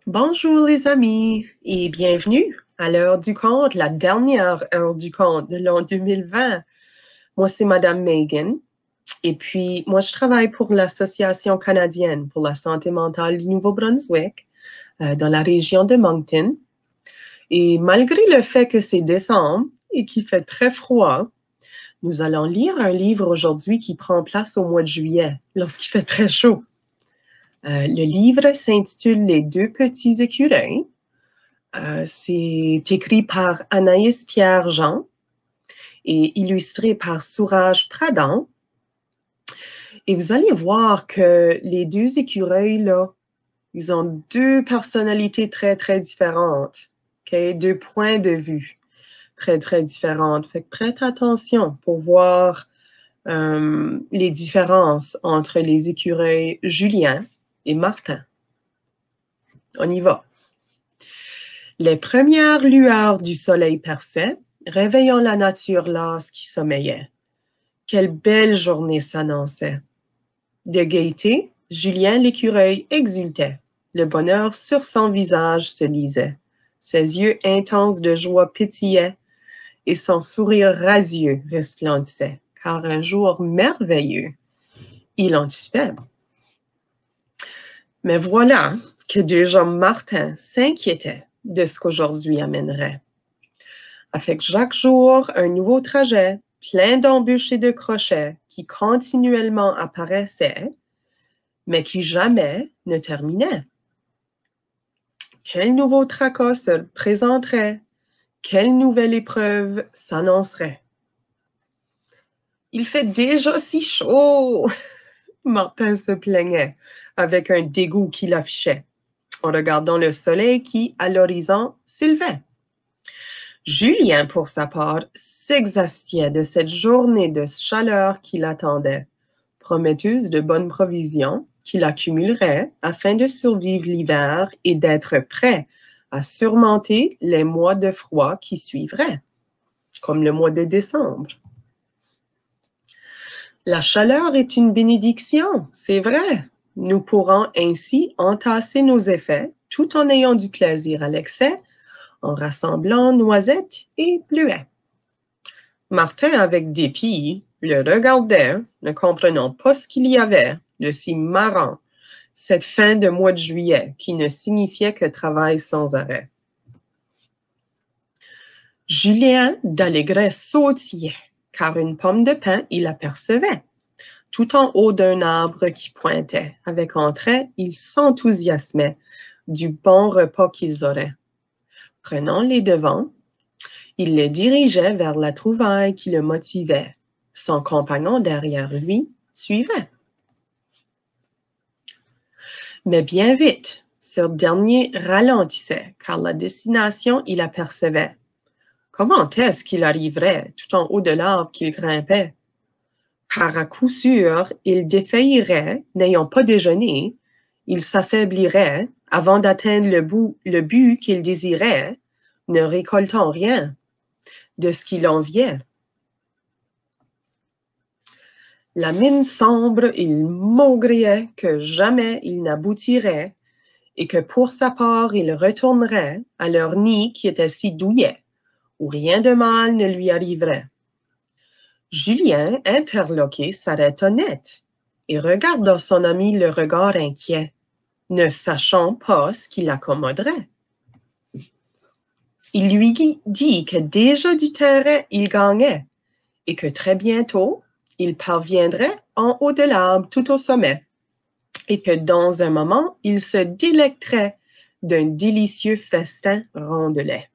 Bonjour les amis et bienvenue à l'heure du conte, la dernière heure du conte de l'an 2020. Moi, c'est Madame Megan et puis moi, je travaille pour l'Association canadienne pour la santé mentale du Nouveau-Brunswick dans la région de Moncton. Et malgré le fait que c'est décembre et qu'il fait très froid, nous allons lire un livre aujourd'hui qui prend place au mois de juillet lorsqu'il fait très chaud. Le livre s'intitule Les deux petits écureuils. C'est écrit par Anaïs Pierre-Jean et illustré par Souraj Pradhan. Et vous allez voir que les deux écureuils, là, ils ont deux personnalités très, très différentes. Okay? Deux points de vue très, très différentes. Fait que prête attention pour voir les différences entre les écureuils Julien et Martin. On y va. Les premières lueurs du soleil perçaient, réveillant la nature lasse qui sommeillait. Quelle belle journée s'annonçait. De gaieté, Julien l'écureuil exultait. Le bonheur sur son visage se lisait. Ses yeux intenses de joie pétillaient et son sourire radieux resplendissait, car un jour merveilleux, il anticipait. Mais voilà que déjà Martin s'inquiétait de ce qu'aujourd'hui amènerait. Avec chaque jour, un nouveau trajet, plein d'embûches et de crochets qui continuellement apparaissaient, mais qui jamais ne terminaient. Quel nouveau tracas se présenterait? Quelle nouvelle épreuve s'annoncerait? Il fait déjà si chaud! Martin se plaignait avec un dégoût qu'il affichait en regardant le soleil qui, à l'horizon, s'élevait. Julien, pour sa part, s'exastiait de cette journée de chaleur qui l'attendait, prometteuse de bonnes provisions qu'il accumulerait afin de survivre l'hiver et d'être prêt à surmonter les mois de froid qui suivraient, comme le mois de décembre. La chaleur est une bénédiction, c'est vrai. Nous pourrons ainsi entasser nos effets tout en ayant du plaisir à l'excès, en rassemblant noisettes et bleuets. Martin, avec dépit, le regardait, ne comprenant pas ce qu'il y avait de si marrant, cette fin de mois de juillet qui ne signifiait que travail sans arrêt. Julien d'allégresse sautillait, car une pomme de pin il apercevait, tout en haut d'un arbre qui pointait. Avec entrain, il s'enthousiasmait du bon repas qu'ils auraient. Prenant les devants, il le dirigeait vers la trouvaille qui le motivait. Son compagnon derrière lui suivait. Mais bien vite, ce dernier ralentissait, car la destination il apercevait. Comment est-ce qu'il arriverait tout en haut de l'arbre qu'il grimpait? Car à coup sûr, il défaillirait, n'ayant pas déjeuné, il s'affaiblirait avant d'atteindre le but qu'il désirait, ne récoltant rien de ce qu'il enviait. La mine sombre, il maugréait que jamais il n'aboutirait et que pour sa part, il retournerait à leur nid qui était si douillet, où rien de mal ne lui arriverait. Julien, interloqué, s'arrêta net et regarda son ami le regard inquiet, ne sachant pas ce qui l'accommoderait. Il lui dit que déjà du terrain il gagnait et que très bientôt, il parviendrait en haut de l'arbre tout au sommet et que dans un moment, il se délecterait d'un délicieux festin rondelet.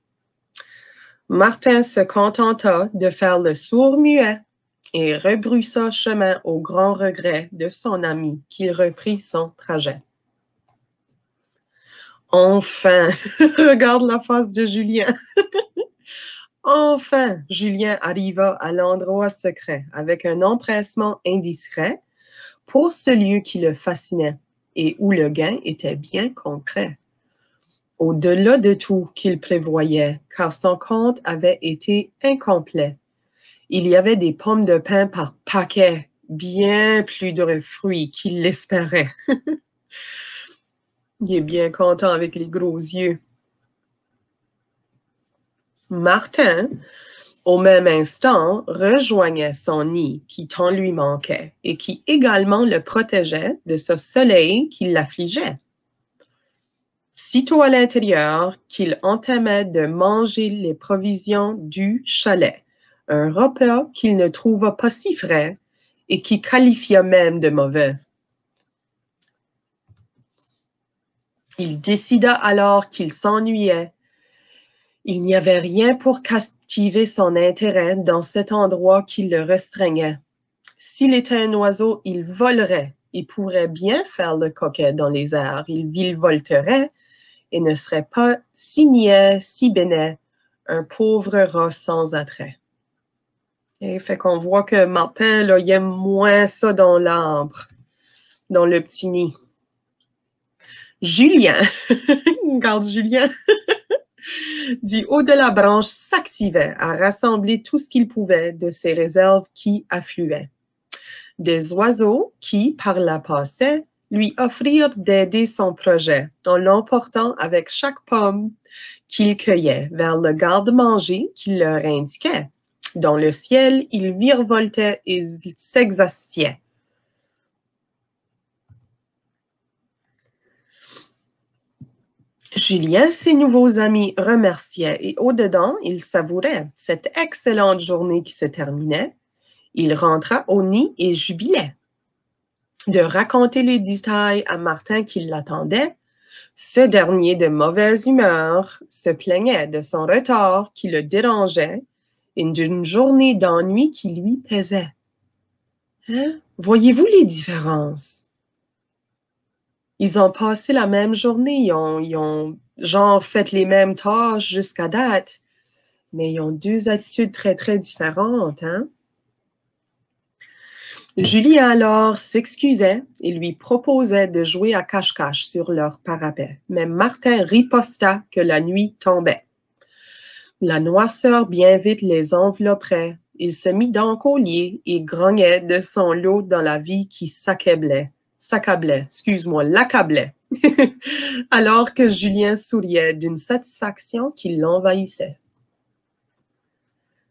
Martin se contenta de faire le sourd-muet et rebroussa chemin au grand regret de son ami qui reprit son trajet. Enfin, regarde la face de Julien. Enfin, Julien arriva à l'endroit secret avec un empressement indiscret pour ce lieu qui le fascinait et où le gain était bien concret. Au-delà de tout qu'il prévoyait, car son compte avait été incomplet. Il y avait des pommes de pin par paquet, bien plus de fruits qu'il l'espérait. Il est bien content avec les gros yeux. Martin, au même instant, rejoignait son nid qui tant lui manquait et qui également le protégeait de ce soleil qui l'affligeait. Sitôt à l'intérieur, qu'il entamait de manger les provisions du chalet, un repas qu'il ne trouva pas si frais et qui qualifia même de mauvais. Il décida alors qu'il s'ennuyait. Il n'y avait rien pour captiver son intérêt dans cet endroit qui le restreignait. S'il était un oiseau, il volerait. Il pourrait bien faire le coquet dans les airs. Il virevolterait et ne serait pas si niais, si bénet, un pauvre rat sans attrait. Et fait qu'on voit que Martin, là, il aime moins ça dans l'arbre, dans le petit nid. Julien, regarde Julien, du haut de la branche s'activait à rassembler tout ce qu'il pouvait de ses réserves qui affluaient. Des oiseaux qui, par là passaient, lui offrirent d'aider son projet en l'emportant avec chaque pomme qu'il cueillait vers le garde-manger qu'il leur indiquait. Dans le ciel, ils virevoltaient et s'exastiaient. Julien, ses nouveaux amis, remerciait et au-dedans, il savourait cette excellente journée qui se terminait. Il rentra au nid et jubilait. De raconter les détails à Martin qui l'attendait, ce dernier, de mauvaise humeur, se plaignait de son retard qui le dérangeait et d'une journée d'ennui qui lui pesait. Hein? Voyez-vous les différences? Ils ont passé la même journée, ils ont genre fait les mêmes tâches jusqu'à date, mais ils ont deux attitudes très, très différentes, hein? Julien alors s'excusait et lui proposait de jouer à cache-cache sur leur parapet, mais Martin riposta que la nuit tombait. La noirceur bien vite les envelopperait. Il se mit donc au lit et grognait de son lot dans la vie qui l'accablait, alors que Julien souriait d'une satisfaction qui l'envahissait.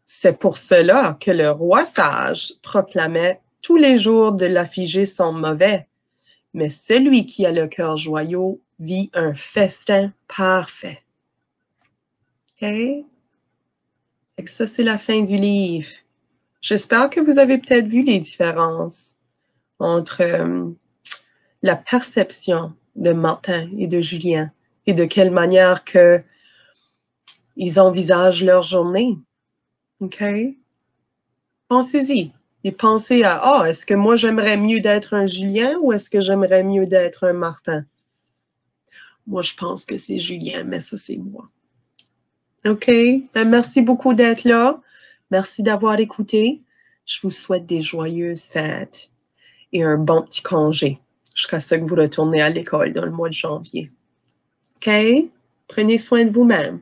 C'est pour cela que le roi sage proclamait tous les jours de l'affligé sont mauvais, mais celui qui a le cœur joyeux vit un festin parfait. OK? Et ça, c'est la fin du livre. J'espère que vous avez peut-être vu les différences entre la perception de Martin et de Julien et de quelle manière que ils envisagent leur journée. OK? Pensez-y. Et pensez à, est-ce que moi j'aimerais mieux d'être un Julien ou est-ce que j'aimerais mieux d'être un Martin? Moi, je pense que c'est Julien, mais ça, c'est moi. OK? Ben, merci beaucoup d'être là. Merci d'avoir écouté. Je vous souhaite des joyeuses fêtes et un bon petit congé jusqu'à ce que vous retournez à l'école dans le mois de janvier. OK? Prenez soin de vous-même.